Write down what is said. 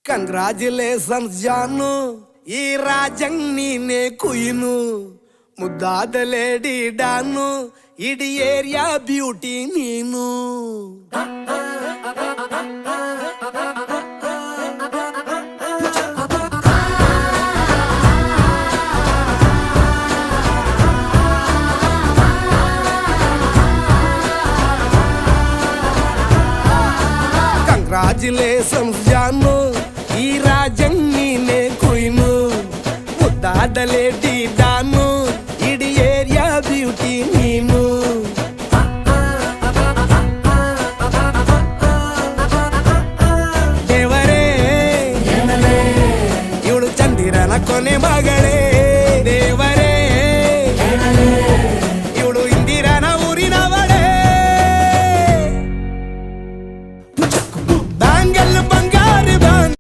Congratulations ಜಾನು, ಈ ರಾಜಂಗ್ ನೀನೆ ಕುಯ್ನು, ಮುದ್ದಾದ ಲೇಡಿ ಡಾನು, ಇಡೀ ಏರಿಯಾ ಬ್ಯೂಟಿ ನೀನು. ಕಂಗ್ರಾಚುಲೇಷನ್ಸ್ ಜಾನು, ಈ ರಾಜಂಗ್ ನೀನೆ ಕುಯ್ನು, ಮುದ್ದಾದ ಲೇಡಿ ಡಾನು, ಇಡೀ ಏರಿಯಾ ಬ್ಯೂಟಿ ನೀನು. ದೇವರೇ ಇವಳು ಚಂದಿರನ ಕೊನೆ ಮಗಳೇ.